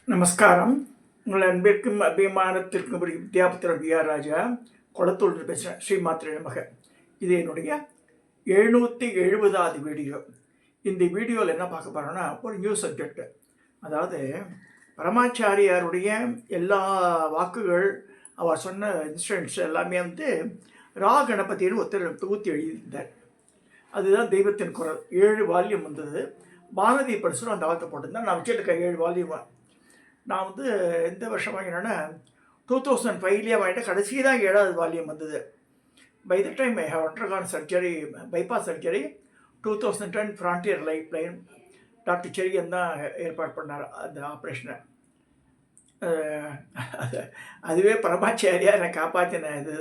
நமஸ்காரம். உங்கள் அன்பிற்கும் அபிமானத்திற்கும் ஒரு வித்யாபுத்திர பிஆர் ராஜா குளத்தூர் பேசுகிறேன். ஸ்ரீமாத்திரை நமக. இது என்னுடைய 770வது வீடியோ. இந்த வீடியோவில் என்ன பார்க்க போகிறோன்னா, ஒரு நியூ சப்ஜெக்ட். அதாவது பரமாச்சாரியாருடைய எல்லா வாக்குகள், அவர் சொன்ன இன்சிடென்ட்ஸ் எல்லாமே ரா கணபதினு ஒருத்தர் தொகுத்தி எழுதியிருந்தார். அதுதான் தெய்வத்தின் குரல். 7 வால்யூம் வந்தது. பாரதி படிச்சும் அந்த ஆழ்த்த போட்டிருந்தேன். நான் வச்சுருக்கேன் 7 வால்யூமாக. நான் எந்த வருஷம் வாங்கினேன்னா 2005 வாங்கிட்டேன். கடைசி தான் 7வது வால்யூம் வந்தது. By the time I have undergone surgery, bypass surgery. 2010 Frontier Lifeline doctor Cherian தான் ஏற்பாடு பண்ணார் அந்த ஆப்ரேஷனை. அதுவே பரமாச்சாரியா என்னை காப்பாற்றின. இது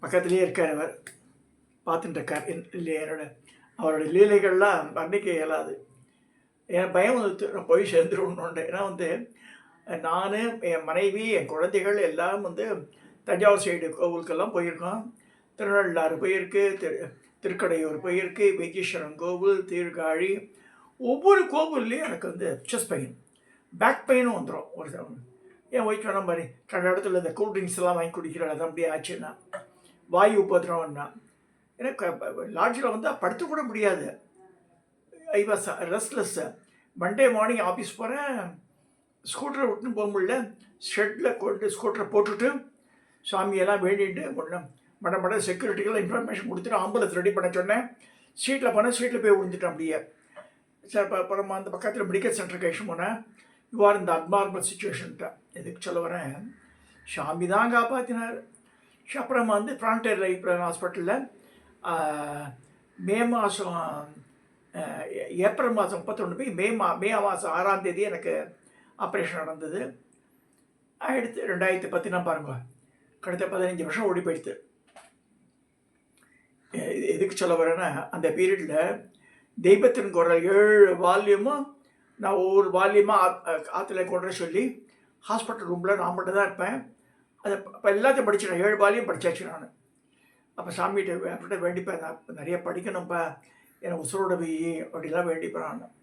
பக்கத்துலேயே இருக்கார், அவர் பார்த்துட்டு இருக்கார். இல்லையா, அவருடைய லீலைகள்லாம் வர்ணிக்க இயலாது. என் பயம் நான் போய் சேர்ந்துருவோன்னு. ஏன்னா நான், என் மனைவி, என் குழந்தைகள் எல்லாம் தஞ்சாவூர் சைடு கோவிலுக்கெல்லாம் போயிருக்கோம். திருநள்ளாறு போயிருக்கு, திருக்கடையூர் போயிருக்கு, வைத்தீஸ்வரன் கோவில், தீர்காழி. ஒவ்வொரு கோவில்லையும் எனக்கு செஸ்ட் பெயின், பேக் பெயினும் வந்துடும். ஒரு என் ஒய்ஃப் சொன்ன மாதிரி கண்ட இடத்துல இந்த கூல்ட்ரிங்க்ஸ் எல்லாம் வாங்கி குடிக்கிறாள். அது அப்படியே ஆச்சுன்னா வாயு உபதிரவம்னா எனக்கு லாட்ஜில் படுத்துக்கூட முடியாது. I was restless. Monday morning office போகிறேன், ஸ்கூட்டரை விட்டுன்னு போக முடியல. ஷெட்டில் கொண்டு ஸ்கூட்டரை போட்டுட்டு சாமியெல்லாம் வேண்டிட்டு மட செக்யூரிட்டிக்கெல்லாம் இன்ஃபர்மேஷன் கொடுத்துட்டு ஆம்புலன்ஸ் ரெடி பண்ண சொன்னேன். ஸ்ட்ரீட்டில் போனேன், ஸ்ட்ரீட்டில் போய் விழுந்துட்டேன் அப்படியே. சார் அப்புறம் அந்த பக்கத்தில் மெடிக்கல் சென்டருக்கு கழிச்சு போனேன். இவ்வாறு இந்த அப்நார்மல் சுச்சுவேஷன்ட்ட எதுக்கு சொல்ல வரேன், சாமி தான் காப்பாற்றினார். அப்புறம் ஃப்ரான்டியர் லைஃப் ஹாஸ்பிட்டலில் மே மாதம், ஏப்ரல் மாதம் 31 போய் மே மாதம் 6ஆம் தேதி எனக்கு ஆப்ரேஷன் நடந்தது. அடுத்து 2010 பாருங்க, கடந்த 15 வருஷம் ஓடி போயிடுது. எதுக்கு சொல்ல வரேன்னா, அந்த பீரியடில் தெய்வத்தின் குரல் 7 வால்யூமும் நான் ஒவ்வொரு வால்யூமாக ஆற்றுல கொண்டு சொல்லி ஹாஸ்பிட்டல் ரூமில் நான் மட்டும் தான் இருப்பேன். அதை இப்போ எல்லாத்தையும் படிச்சிட்டேன். 7 வால்யூம் படித்தாச்சு நான். அப்போ சாமிகிட்ட வேண்டிப்பேன், நான் நிறைய படிக்கணும்ப்பா, எனக்கு உசுரோட போய் அப்படிலாம் வேண்டிப்பேன் நான்.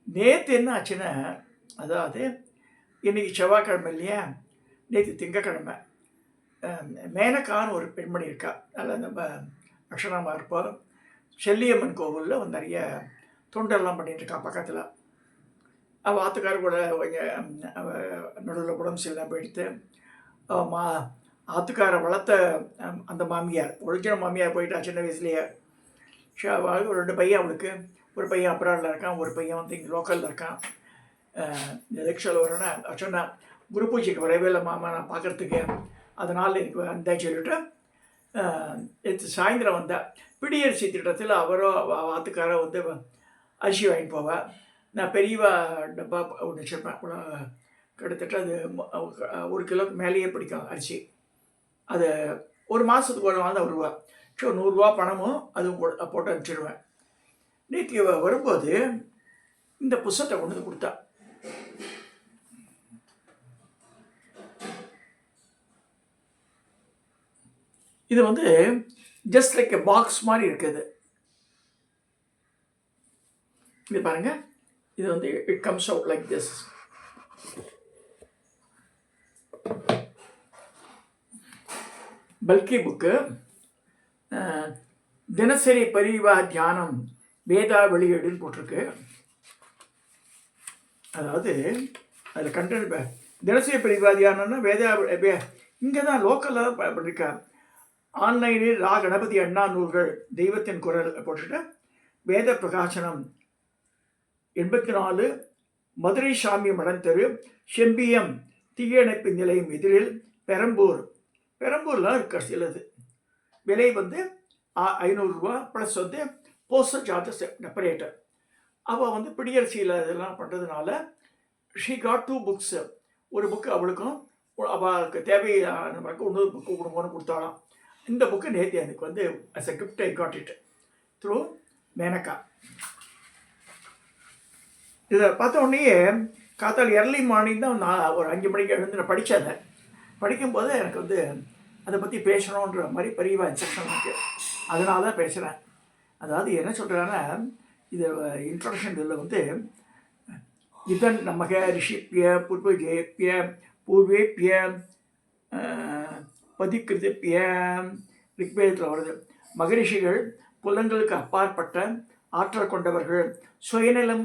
நேற்று என்ன ஆச்சுன்னா, அதாவது இன்றைக்கி செவ்வாய்க்கிழமை இல்லையா, நேற்று திங்கக்கிழமை. மேனக்கான்னு ஒரு பெண்மணி இருக்கா, அதில் நம்ம அக்ஷரமாக இருப்போம். செல்லியம்மன் கோவிலில் நிறைய தொண்டெல்லாம் பண்ணிகிட்ருக்கா பக்கத்தில். அவள் ஆற்றுக்காரர் கூட நடுவில் உடம்பு சரியில்லாமல் போயிடுத்து. ஆற்றுக்காரை வளர்த்த அந்த மாமியார், ஒரிஜினல் மாமியார் போயிட்டா சின்ன வயசுலேயே. ஒரு 2 பையன் அவளுக்கு. ஒரு பையன் அப்ராடில் இருக்கான், ஒரு பையன் இங்கே லோக்கலில் இருக்கான். எலெக்ஷனில் வரேன்னா சொன்னேன், குரு பூஜைக்கு வரவே இல்லை மாமா நான் பார்க்குறதுக்கு, அதனால் எனக்கு வந்தேன் சொல்லிவிட்டு சாயந்தரம் வந்தேன். பிடியரசி திட்டத்தில் அவரோ ஆற்றுக்காரோ அரிசி வாங்கிட்டு போவேன். நான் பெரியவா டப்பா ஒன்று வச்சுருப்பேன். கிட்டத்தட்ட அது 1 கிலோக்கு மேலேயே பிடிக்கும் அரிசி. அது ஒரு மாதத்துக்கு ஒரு நாள் தான் வருவா. ஸோ 100 ரூபா பணமும் அதுவும் போட்டு அனுப்பிச்சிடுவேன். நேற்று வரும்போது இந்த புஸ்தகத்தை கொண்டு வந்து கொடுத்தா. இது ஜஸ்ட் லைக் எ பாக்ஸ் மாதிரி இருக்குது. இது பாருங்க, இது it comes out like this. Bulky book. தினசரி பரிவா தியானம் வேதா வெளியீடுன்னு போட்டிருக்கு. அதாவது அதில் கண்டென்ட் தினசரி பரிவா தியானம்னா வேதா இங்கே தான் லோக்கலில் தான் பண்ணியிருக்கா. ஆன்லைனில் ரா கணபதி அண்ணா நூல்கள் தெய்வத்தின் குரல் போட்டுட்டு வேத பிரகாசனம் 84 மதுரை சாமி மடம் தெரு, செம்பியம் தீயணைப்பு நிலையம் எதிரில், பெரம்பூர்லாம் இருக்க சிலது. விலை 500 ரூபா ப்ளஸ் போஸ்டல் சார்ஜஸ் செப்பரேட்டர். அவள் பிடியரசியில் இதெல்லாம் பண்ணுறதுனால ஷீ காட் 2 புக்ஸ். ஒரு புக்கு அவளுக்கும் அவளுக்கு தேவையான இன்னொரு புக்கு கொடுங்கன்னு கொடுத்தாலாம். இந்த புக்கு நேற்று எனக்கு as a gift I got it through Menaka. இதை பார்த்த உடனே காத்தால் எர்லி மார்னிங் தான் நான் ஒரு 5 மணிக்கு எழுந்து நான் படித்தேன். படிக்கும்போது எனக்கு அதை பற்றி பேசணுன்ற மாதிரி பெரிய இன்ஸ்ட்ரக்ஷன் இருக்குது. அதனால தான் பேசுகிறேன். அதாவது என்ன சொல்கிறாங்கன்னா, இது இன்ட்ரடக்ஷன் இதில் இதன் நமக ரிஷிப்பிய பூர்வஜேப்பிய பூர்வேப்பிய பதிக்கிருத்திய ரிக்வேதத்தில் வருது. மகரிஷிகள் புலங்களுக்கு அப்பாற்பட்ட ஆற்றல் கொண்டவர்கள், சுயநலம்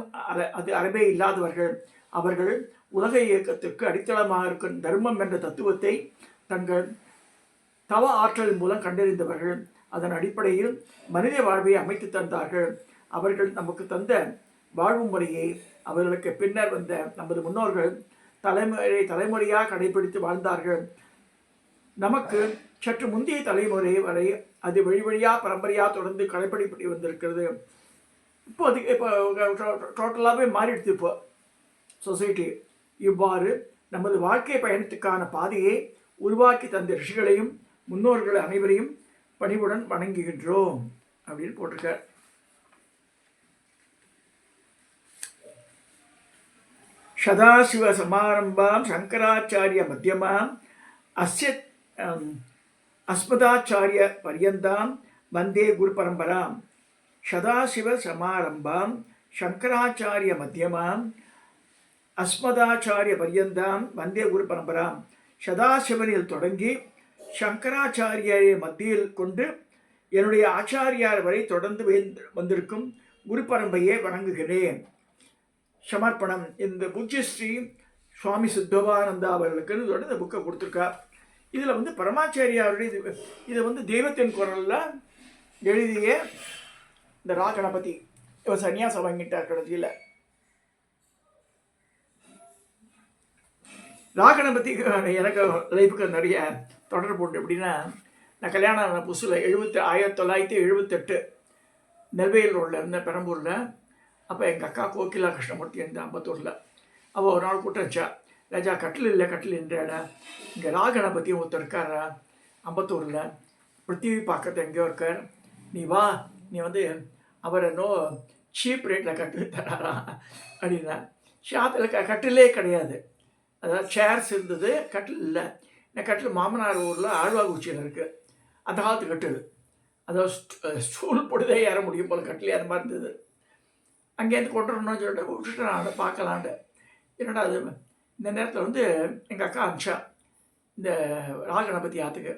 அது அறவே இல்லாதவர்கள். அவர்கள் உலக இயக்கத்திற்கு அடித்தளமாக இருக்கும் தர்மம் என்ற தத்துவத்தை தங்கள் தவ ஆற்றல் மூலம் கண்டறிந்தவர்கள். அதன் அடிப்படையில் மனித வாழ்வை அமைத்து தந்தார்கள். அவர்கள் நமக்கு தந்த வாழ்வு முறையை அவர்களுக்கு பின்னர் வந்த நமது முன்னோர்கள் தலைமுறையாக கடைபிடித்து வாழ்ந்தார்கள். நமக்கு சற்று முந்தைய தலைமுறை வரை அது வழியாக பரம்பரையாக தொடர்ந்து கடைபிடிப்பட்டு வந்திருக்கிறது. இப்போ டோட்டலாகவே மாறிடுது இப்போ சொசைட்டி. இவ்வாறு நமது வாழ்க்கை பயணத்துக்கான பாதையை உருவாக்கி தந்த ரிஷிகளையும் முன்னோர்கள் அனைவரையும் பணிவுடன் வணங்குகின்றோம் அப்படின்னு போட்டிருக்கார். சதாசிவ சமாரம்பாம் சங்கராச்சாரிய மத்தியமாம் அஸ்மதாச்சாரிய பரியந்தாம் வந்தே குரு பரம்பராம். சதாசிவ சமாரம்பாம் சங்கராச்சாரிய மத்தியமாம் அஸ்மதாச்சாரிய பரியந்தாம் வந்தே குரு பரம்பராம். சதாசிவனில் தொடங்கி சங்கராச்சாரியரை மத்தியில் கொண்டு என்னுடைய ஆச்சாரியார் வரை தொடர்ந்து வந்திருக்கும் குரு பரம்பரையை வணங்குகிறேன். சமர்ப்பணம். இந்த பூஜ்யஸ்ரீ சுவாமி சித்தவானந்தா அவர்களுக்கு இந்த புக்கை கொடுத்துருக்கா. இதில் பரமாச்சாரியாருடைய இது தெய்வத்தின் குரலில் எழுதிய இந்த ராகணபதி இவர் சன்னியாசம் வாங்கிட்டார் கடைசியில். ராகணபதி எனக்கு லைஃபுக்கு நிறைய தொடர்பு உண்டு. எப்படின்னா, நான் கல்யாணம் புதுசில் 1978 நெல்வேலியில் உள்ள இருந்தேன், பெரம்பூரில். அப்போ எங்கள் அக்கா கோகிலா கிருஷ்ணமூர்த்தி இருந்தேன் அம்பத்தூரில். அவள் ஒரு நாள் கூட்டச்சா, ராஜா கட்டில் இல்லை கட்டில் என்றாட, இங்கே ராகணபதி ஒருத்தர் இருக்கார் அம்பத்தூரில், பிருத்திவி பார்க்கறது எங்கேயோ இருக்கார், நீ வா, நீ அவரை சீப் ரேட்டில் கட்டில் தராரா அப்படின்னா. ஷாத்தில் கட்டிலே கிடையாது, அதாவது சேர்ஸ் இருந்தது, கட்டில் இல்லை. என் கட்டில் மாமனார் ஊரில் ஆழ்வாகுச்சியில் இருக்குது, அந்த காலத்து கட்டில். அதாவது ஸ்டூல் போட்டுதே ஏற முடியும் போல் கட்டிலே அந்த மாதிரி இருந்தது. அங்கேருந்து கொண்டு வரணும்னு சொல்லிட்டு விட்டுட்டு நான் பார்க்கலான்ட்டு. என்னடா அது இந்த நேரத்தில் எங்கள் அக்கா அனுஷா இந்த ராகணபதி ஆற்றுக்கு.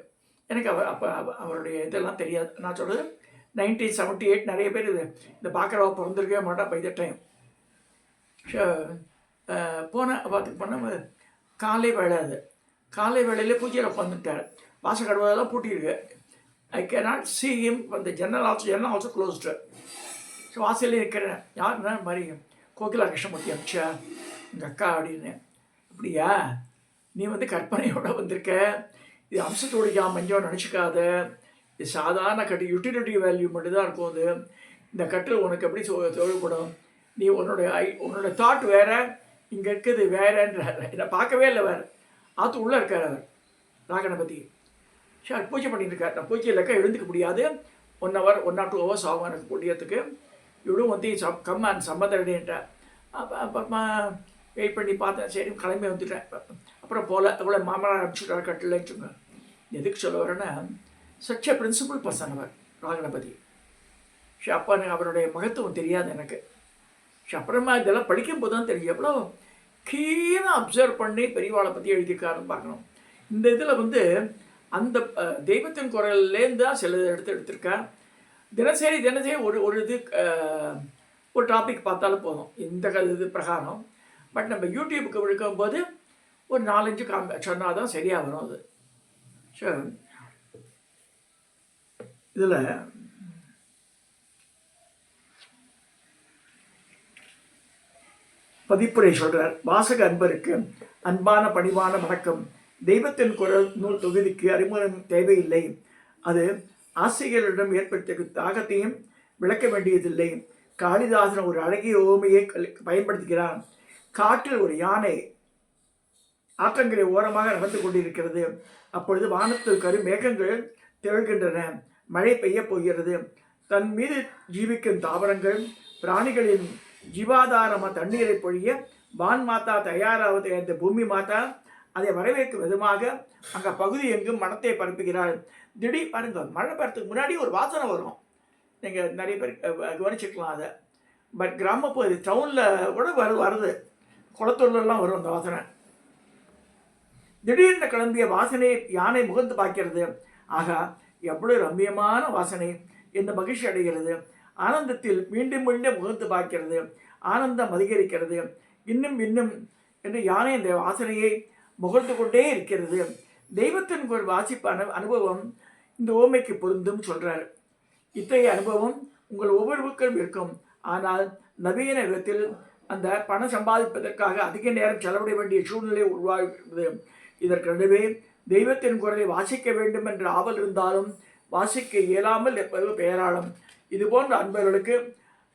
எனக்கு அப்போ அவருடைய இதெல்லாம் தெரியாது. நான் சொல்கிறது 1978. நிறைய பேர் இந்த பார்க்குறவ பிறந்திருக்கவே மாட்டா பை த டைம். பார்த்துக்கு போனால் காலை வேலை, அது காலை வேலையிலே பூஜையில் உட்காந்துட்டார். வாசக்கடவுளெல்லாம் பூட்டியிருக்கு. ஐ கே நாட் சி ஹிம். அந்த ஜன்னல் ஆல்சோ க்ளோஸ்டு. ஸோ வாசலே இருக்கிறேன். யாருன்னா மாதிரி கோகிலா கிருஷ்ணமூர்த்தி அமிச்சா எங்கள் அக்கா அப்படின்னு. அப்படியா, நீ கற்பனையோடு வந்திருக்க, இது அம்சத்தோடு மஞ்சோ நினச்சிக்காத, இது சாதாரண கட்டு, யூட்டிலிட்டி வேல்யூ மட்டும்தான் இருக்கும். அது இந்த கட்டில் உனக்கு எப்படி தொழில்படும், நீ உன்னோட தாட் வேறு, இங்கே இருக்குது வேறன்றார். என்னை பார்க்கவே இல்லை, வேறு ஆற்று உள்ளே இருக்கார் அவர் ராகணபதி. ஷார் பூஜை பண்ணிட்டு இருக்கார். நான் பூஜை இல்லைக்கா எழுந்துக்க முடியாது, 1 hour 1 or 2 hours ஆகும் எனக்கு முடியறதுக்கு. இவடும் கம் அண்ட் சம்மதடின்ட்டார். அப்புறமா வெயிட் பண்ணி பார்த்தேன், சரி கிளம்பி வந்துட்டேன். அப்புறம் போகல, அவ்வளோ மாமனார் அனுப்பிச்சுட்டார் கட்டில்லைன்னு சொன்னேன். எதுக்கு சொல்ல வரேன்னா, சச் எ பிரின்சிபல் பர்சன் அவர் ராகணபதி. அப்போ அவருடைய மகத்துவம் தெரியாது எனக்கு. அப்புறமா இதெல்லாம் படிக்கும்போது தான் தெரியும் எவ்வளோ கீழாக அப்சர்வ் பண்ணி பெரியவாளை பற்றி எழுதியிருக்காருன்னு பார்க்கணும். இந்த இதில் அந்த தெய்வத்தின் குரல்லேருந்து தான் சில எடுத்திருக்கேன். தினசரி ஒரு இது ஒரு டாபிக் பார்த்தாலும் போதும் இந்த இது பிரகாரம். பட் நம்ம யூடியூப்புக்கு விழுக்கும்போது ஒரு 4-5 சொன்னால் தான் சரியாக வரும். அது ஸோ இதில் பதிப்புரை சொல்கிறார். வாசக அன்பருக்கு அன்பான பணிவான வணக்கம். தெய்வத்தின் குரல் நூல் தொகுதிக்கு அறிமுகம் தேவையில்லை. அது ஆசிரியர்களிடம் ஏற்படுத்திய தாகத்தையும் விளக்க வேண்டியதில்லை. காளிதாசன் ஒரு அழகிய ஓமையை பயன்படுத்துகிறான். காற்றில் ஒரு யானை ஆற்றங்கரை ஓரமாக நடந்து கொண்டிருக்கிறது. அப்பொழுது வானத்தில் கரு மேகங்கள் திகழ்கின்றன. மழை பெய்ய போகிறது. தன் மீது ஜீவிக்கும் தாவரங்கள் பிராணிகளின் ஜீவாதாரமாக தண்ணீரை பொழிய வான் மாதா தயாராவது. அந்த பூமி மாதா அதை வரவேற்கும் விதமாக அங்கே பகுதி எங்கும் மனத்தை பரப்புகிறாள். திடீர் பாருங்க, மழை பெறத்துக்கு முன்னாடி ஒரு வாசனை வரும். நீங்கள் நிறைய பேர் கவனிச்சிருக்கலாம் அதை. பட் கிராமப்புற டவுனில் கூட வருது. குளத்தூர்லாம் வரும் அந்த வாசனை. திடீர்னு கிளம்பிய வாசனை யானை முகந்து பார்க்கிறது. ஆகா, எவ்வளவு ரம்மியமான வாசனை என்று மகிழ்ச்சி அடைகிறது. ஆனந்தத்தில் மீண்டும் மீண்டும் முகந்து பார்க்கிறது. ஆனந்தம் அதிகரிக்கிறது. இன்னும் இன்னும் என்று யானை இந்த வாசனையை முகர்ந்து கொண்டே இருக்கிறது. தெய்வத்தின் ஒரு வாசிப்பான அனுபவம் இந்த ஓமைக்கு பொருந்தும் சொல்றார். இத்தகைய அனுபவம் உங்கள் ஒவ்வொருவருக்கும் இருக்கும். ஆனால் நவீன விதத்தில் அந்த பணம் சம்பாதிப்பதற்காக அதிக நேரம் செலவிட வேண்டிய சூழ்நிலை உருவாகிறது. இதற்கு நடுவே தெய்வத்தின் குரலை வாசிக்க வேண்டும் என்ற ஆவல் இருந்தாலும் வாசிக்க இயலாமல் இருப்பது பெயராளம். இதுபோன்ற அன்பர்களுக்கு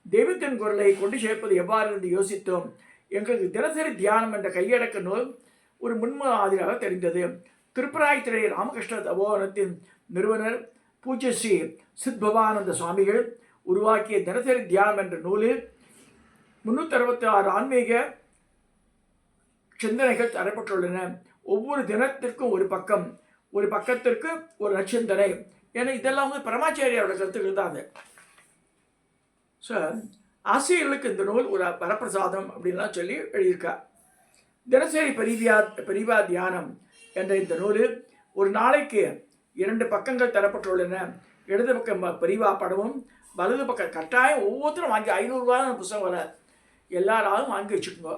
தெய்வத்தின் குரலை கொண்டு சேர்ப்பது எவ்வாறு என்று யோசித்தோம். எங்களுக்கு தினசரி தியானம் என்ற கையடக்க நூல் ஒரு முன்மாதிரியாக தெரிந்தது. திருப்பராய்த்துறை ராமகிருஷ்ண தபோவனத்தின் நிறுவனர் பூஜ்ய ஸ்ரீ சித்பவானந்த சுவாமிகள் உருவாக்கிய தினசரி தியானம் என்ற நூலில் 366 ஆன்மீக சிந்தனைகள் தரப்பட்டுள்ளன. ஒவ்வொரு தினத்திற்கும் ஒரு பக்கம், ஒரு பக்கத்திற்கு ஒரு நச்சிந்தனை. ஏன்னா இதெல்லாம் பரமாச்சாரியோட கருத்துக்கள் தான் அது. ஸோ ஆசிரியர்களுக்கு இந்த நூல் ஒரு வரப்பிரசாதம் அப்படின்லாம் சொல்லி எழுதியிருக்கா. தினசரி பெரிவா தியானம் என்ற இந்த நூலில் ஒரு நாளைக்கு 2 பக்கங்கள் தரப்பட்டுள்ளன. இடது பக்கம் பெரிவா படமும், வலது பக்கம் கட்டாயம் ஒவ்வொருத்தரும் வாங்கி 500 ரூபா புத்தகம் வர எல்லாராலும் வாங்கி வச்சுக்கோங்க.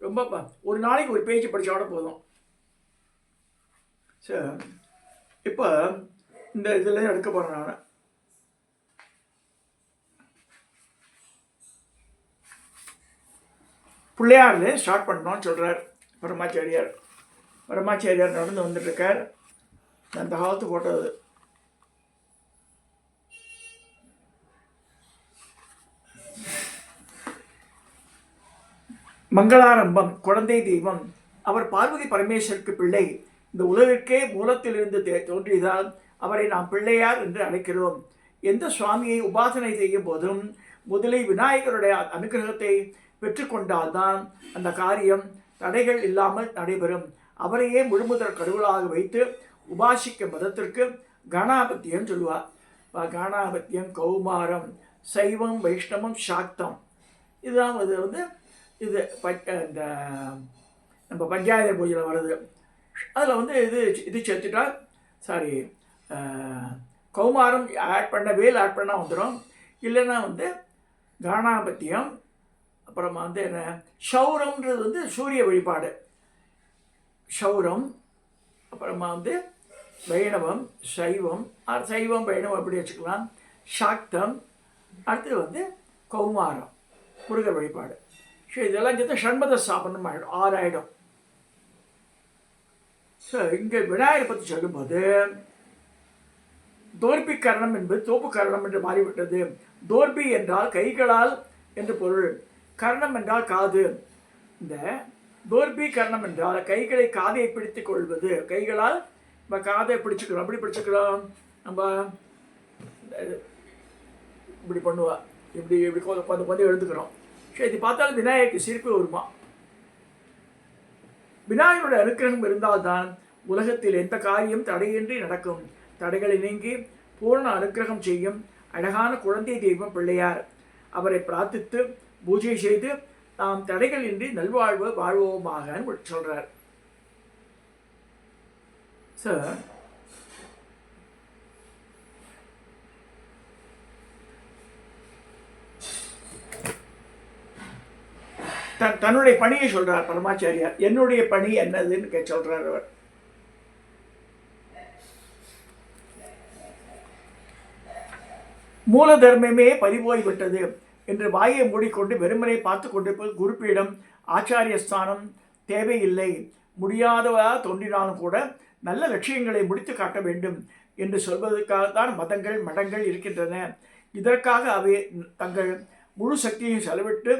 ரொம்ப ஒரு நாளைக்கு ஒரு பேஜ் படித்தோட போதும். ஸோ இப்போ இந்த இதில் எடுக்க போகிறேன் நான். பிள்ளையாரில் ஸ்டார்ட் பண்ணோன்னு சொல்கிறார் பரமாச்சாரியார். பரமாச்சாரியார் நடந்து வந்துட்டுருக்கார். அந்த காலத்து போட்டது. மங்களாரம்பம். குழந்தை தெய்வம். அவர் பார்வதி பரமேஸ்வருக்கு பிள்ளை. இந்த உலகிற்கே மூலத்திலிருந்து தோன்றியதால் அவரை நாம் பிள்ளையார் என்று அழைக்கிறோம். எந்த சுவாமியை உபாசனை செய்யும் போதும் முதலில் விநாயகருடைய அனுகிரகத்தை பெற்றுக்கொண்டால்தான் அந்த காரியம் தடைகள் இல்லாமல் நடைபெறும். அவரையே முழுமுதற் கடவுளாக வைத்து உபாசிக்க மதத்திற்கு கணாபத்தியம் சொல்லுவார். கணாபத்தியம், கௌமாரம், சைவம், வைஷ்ணவம், சாக்தம். இதுதான் அது இது இந்த நம்ம பஞ்சாயத்து பூஜையில் வருது. அதில் இது சேர்த்துட்டா கௌமாரம் ஆட் பண்ண வேல் ஆட் பண்ணால் வந்துடும். இல்லைன்னா கணாபத்தியம், அப்புறமா என்ன ஷௌரம்ன்றது சூரிய வழிபாடு, ஷௌரம். அப்புறமா வைணவம், சைவம், சைவம் வைணவம் அப்படி வச்சுக்கலாம். சாக்தம். அடுத்தது கௌமாரம், முருகர் வழிபாடு. ஸோ இதெல்லாம் சேர்த்து ஷண்மத ஸ்தாபனம் ஆகிடும், 6 ஆகிடும். ஸோ இங்கே விநாயகரை பற்றி சொல்லும்போது தோர்பி கரணம் என்பது தோப்பு கரணம் என்று மாறிவிட்டது. தோர்பி என்றால் கைகளால் என்று பொருள். கரணம் என்றால் காது. இந்த தோர்பி கரணம் என்றால் கைகளை காதையை பிடித்துக் கொள்வது. கைகளால் நம்ம காதை பிடிச்சிக்கிறோம். அப்படி பிடிச்சிக்கிறோம். நம்ம இப்படி பண்ணுவா, இப்படி இப்படி கொஞ்சம் எழுதுக்கிறோம். சரி, இது பார்த்தாலும் விநாயகருக்கு சிரிப்பு வருமா? விநாயகருடைய அனுக்கிரகம் இருந்தால்தான் உலகத்தில் எந்த காரியம் தடையின்றி நடக்கும். தடைகளை நீங்கி பூர்ண அனுக்கிரகம் செய்யும் அழகான குழந்தை தெய்வம் பிள்ளையார். அவரை பிரார்த்தித்து பூஜை செய்து நாம் தடைகள் இன்றி நல்வாழ்வு வாழ்வோமாக சொல்றார். சார், தன்னுடைய பணியை சொல்றார் பரமாச்சாரியார். என்னுடைய பணி என்னதுன்னு சொல்றார் அவர். மூல தர்மமே பறிபோய்விட்டது என்று வாயை மூடிக்கொண்டு வெறுமனை பார்த்து கொண்டிருப்பது குருப்பீடம், ஆச்சாரிய ஸ்தானம் தேவையில்லை. முடியாதவா தோன்றினாலும் கூட நல்ல லட்சியங்களை முடித்து காட்ட வேண்டும் என்று சொல்வதற்காகத்தான் மதங்கள், மடங்கள் இருக்கின்றன. இதற்காக அவை தங்கள் முழு சக்தியை செலவிட்டு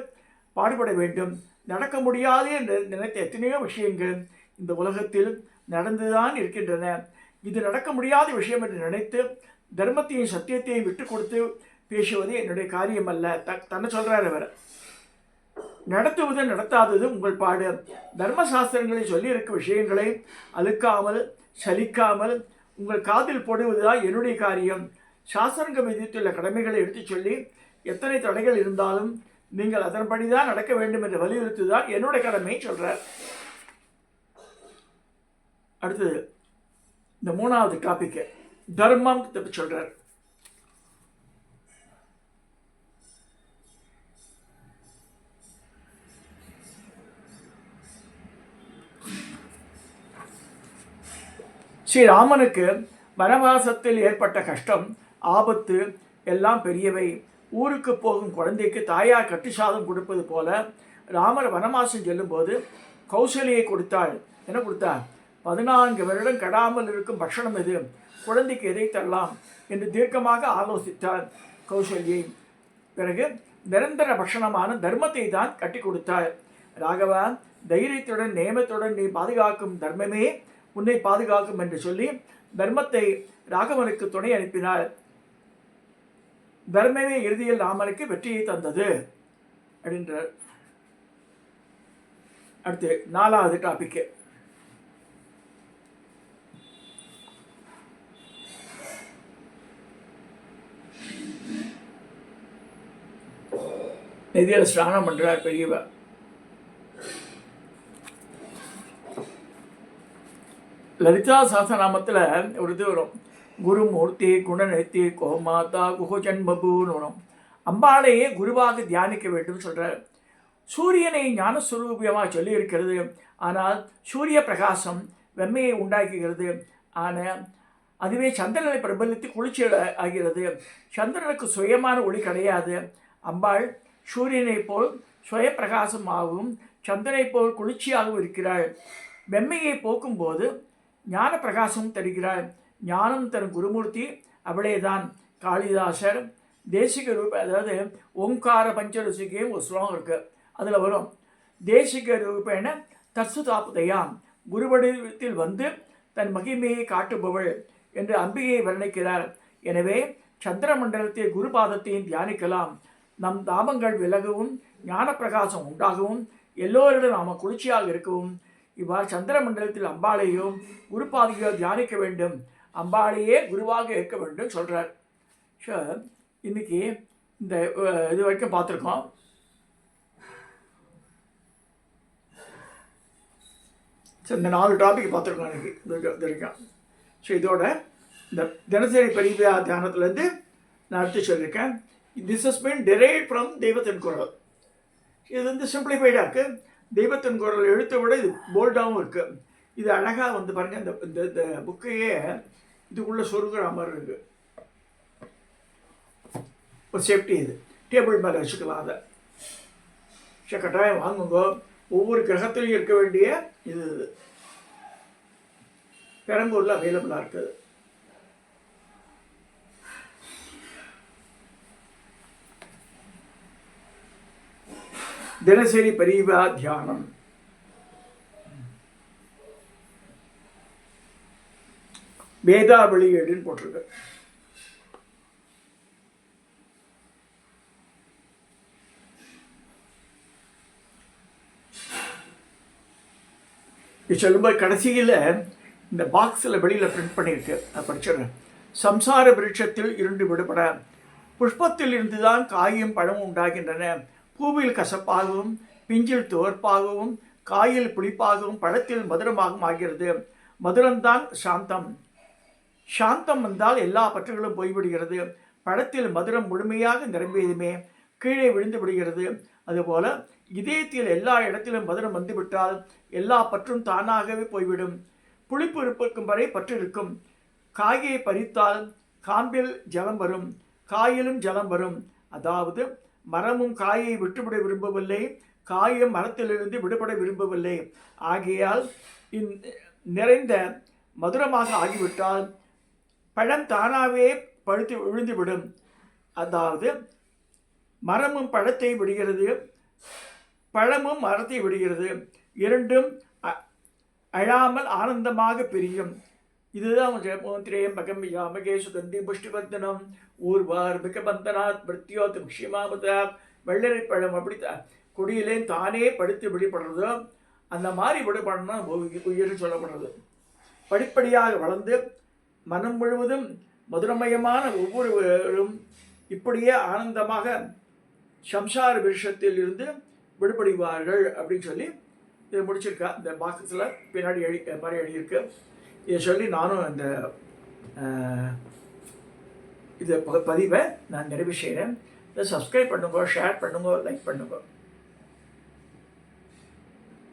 பாடுபட வேண்டும். நடக்க முடியாது என்று நினைத்த எத்தனையோ விஷயங்கள் இந்த உலகத்தில் நடந்துதான் இருக்கின்றன. இது நடக்க முடியாத விஷயம் என்று நினைத்து தர்மத்தையும் சத்தியத்தையும் விட்டு கொடுத்து பேசுவது என்னுடைய காரியம் அல்ல. தன்னை சொல்றார் அவர். நடத்துவது நடத்தாதது உங்கள் பாடு. தர்மசாஸ்திரங்களில் சொல்லியிருக்க விஷயங்களை அழுக்காமல் சலிக்காமல் உங்கள் காதில் போடுவதுதான் என்னுடைய காரியம். சாஸ்திரங்கள் விதித்துள்ள கடமைகளை எடுத்து சொல்லி எத்தனை தடைகள் இருந்தாலும் நீங்கள் அதன்படிதான் நடக்க வேண்டும் என்று வலியுறுத்துதான் என்னுடைய கடமை சொல்றார். அடுத்தது இந்த 3வது டாபிக் தர்மம் சொல்றார். ஸ்ரீராமனுக்கு வனவாசத்தில் ஏற்பட்ட கஷ்டம், ஆபத்து எல்லாம் பெரியவை. ஊருக்கு போகும் குழந்தைக்கு தாயார் கட்டு சாதம் கொடுப்பது போல ராமர் வனவாசம் செல்லும்போது கௌசல்யை கொடுத்தாள். என்ன கொடுத்தாள்? 14 வருடம் கெடாமல் இருக்கும் பட்சணம் எது, குழந்தைக்கு எதை தரலாம் என்று தீர்க்கமாக ஆலோசித்தாள் கௌசல்யை. பிறகு நிரந்தர பட்சணமான தர்மத்தை தான் கட்டி கொடுத்தாள். ராகவா, தைரியத்துடன் நேமத்துடன் நீ பாதுகாக்கும் தர்மமே உன்னை பாதுகாக்கும் என்று சொல்லி தர்மத்தை ராகவனுக்கு துணை அனுப்பினார். தர்மமே இறுதியில் ராமனுக்கு வெற்றியை தந்தது அப்படின்றார். அடுத்து 4வது டாபிக் நதியில் ஸ்நானம் பண்றார் பெரியவர். லலிதா சஹஸ்ரநாமத்தில் ஒரு இது வரும், குருமூர்த்தி குணநெத்தி கோமாதா குஹஜன்மபுன்னு வரும். அம்பாளையே குருவாக தியானிக்க வேண்டும் சொல்கிறார். சூரியனை ஞானஸ்வரூபியமாக சொல்லியிருக்கிறது. ஆனால் சூரிய பிரகாசம் வெம்மையை உண்டாக்குகிறது. ஆனால் அதுவே சந்திரனை பிரபலித்து குளிர்ச்சி ஆகிறது. சந்திரனுக்கு சுயமான ஒளி கிடையாது. அம்பாள் சூரியனை போல் சுய பிரகாசமாகவும் சந்திரனை போல் குளிர்ச்சியாகவும் இருக்கிறாள். வெம்மையை போக்கும்போது ஞான பிரகாசம் தருகிறாள். ஞானம் தரும் குருமூர்த்தி அவளேதான். காளிதாசர் தேசிக ரூப, அதாவது ஓங்கார பஞ்சரசிக்கையும் ஒரு ஸ்லோகம் இருக்குது, அதில் வரும், தேசிக ரூபேன தர்சுதாப்புதையாம், குருவடிவத்தில் வந்து தன் மகிமையை காட்டுபவள் என்று அம்பிகையை வர்ணிக்கிறார். எனவே சந்திர மண்டலத்தில் குருபாதத்தையும் தியானிக்கலாம். நம் தாபங்கள் விலகவும் ஞான பிரகாசம் உண்டாகவும் எல்லோரிடம் நாம் குளிர்ச்சியாக இருக்கவும் இவ்வாறு சந்திர மண்டலத்தில் அம்பாளையும் குருபாதையோ தியானிக்க வேண்டும். அம்பாளையே குருவாக இருக்க வேண்டும் சொல்கிறார். ஸோ இன்னைக்கு இந்த இது வரைக்கும் பார்த்துருக்கோம். ஸோ இந்த 4 டாபிக் பார்த்துருக்கோம் எனக்கு இது வரைக்கும். ஸோ இதோட இந்த தினசரி பரிதியா தியானத்துலேருந்து நான் எடுத்து சொல்லியிருக்கேன். This has been derived from தெய்வத்தின் குரல். இது வந்து சிம்பிளிஃபைடாக இருக்குது. தெய்வத்தின் குரல் எழுத்தை விட இது போல்டாகவும் இருக்குது. இது அழகாக வந்து பாருங்கள், இந்த இந்த புக்கையே இதுக்குள்ளே சொருகிற மாதிரி இருக்குது. ஒரு சேஃப்டி, இது டேபிள் மேலே வச்சுக்கலாம். அதை கட்டாயம் வாங்குங்க. ஒவ்வொரு கிரகத்திலையும் இருக்க வேண்டிய இது பெரம்பூரில் அவைலபிளாக இருக்குது. தினசரி பரிவா தியானம். வேதா வெளியீடுன்னு போட்டிருக்கு. இது சொல்லும்போது கடைசியில் இந்த பாக்ஸில் வெளியில் பிரிண்ட் பண்ணியிருக்கு, நான் படிச்சிடுறேன். சம்சார விருட்சத்தில் இருந்து விடுபட புஷ்பத்தில் இருந்துதான் காயும் பழமும் உண்டாகின்றன. பூவில் கசப்பாகவும் பிஞ்சில் துவர்ப்பாகவும் காயில் புளிப்பாகவும் பழத்தில் மதுரமாகவும் ஆகிறது. மதுரம்தான் சாந்தம். சாந்தம் வந்தால் எல்லா பற்றுகளும் போய்விடுகிறது. பழத்தில் மதுரம் முழுமையாக நிரம்பியதுமே கீழே விழுந்து விடுகிறது. அதுபோல இதயத்தில் எல்லா இடத்திலும் மதுரம் வந்துவிட்டால் எல்லா பற்றும் தானாகவே போய்விடும். புளிப்பு இருக்கும் வரை பற்று இருக்கும். காயை பறித்தால் காம்பில் ஜலம் வரும், காயிலும் ஜலம் வரும். அதாவது மரமும் காயை விட்டுவிட விரும்பவில்லை, காயும் மரத்திலிருந்து விடுபட விரும்பவில்லை. ஆகையால் நிறைந்த மதுரமாக ஆகிவிட்டால் பழம் தானாகவே பழுத்து விழுந்துவிடும். அதாவது மரமும் பழத்தை விடுகிறது, பழமும் மரத்தை விடுகிறது. இரண்டும் அழாமல் ஆனந்தமாக பிரியும். இதுதான் திரையம்பகம் யாமகே சுகந்தி புஷ்டிவர்த்தனம் ஊர்வார் மிகபந்தனாத் மிருத்யோத் முக்ஷிமாமதாத். வெள்ளரி பழம் அப்படி கொடியிலே தானே படுத்து விடுபடுறதோ அந்த மாதிரி விடுபடணும் உயிர் சொல்லப்படுறது. படிப்படியாக வளர்ந்து மனம் முழுவதும் மதுரமயமான ஒவ்வொருவரும் இப்படியே ஆனந்தமாக சம்சார விஷத்தில் இருந்து விடுபடுவார்கள் அப்படின்னு சொல்லி இதை முடிச்சிருக்கா. இந்த பாக்ஸில் பின்னாடி மாதிரி எழுதியிருக்கு. இதை சொல்லி நானும் இந்த இதை பதிவை நான் நிறைவு செய்கிறேன். இதை சப்ஸ்கிரைப் பண்ணுங்க, ஷேர் பண்ணுங்க, லைக் பண்ணுங்க.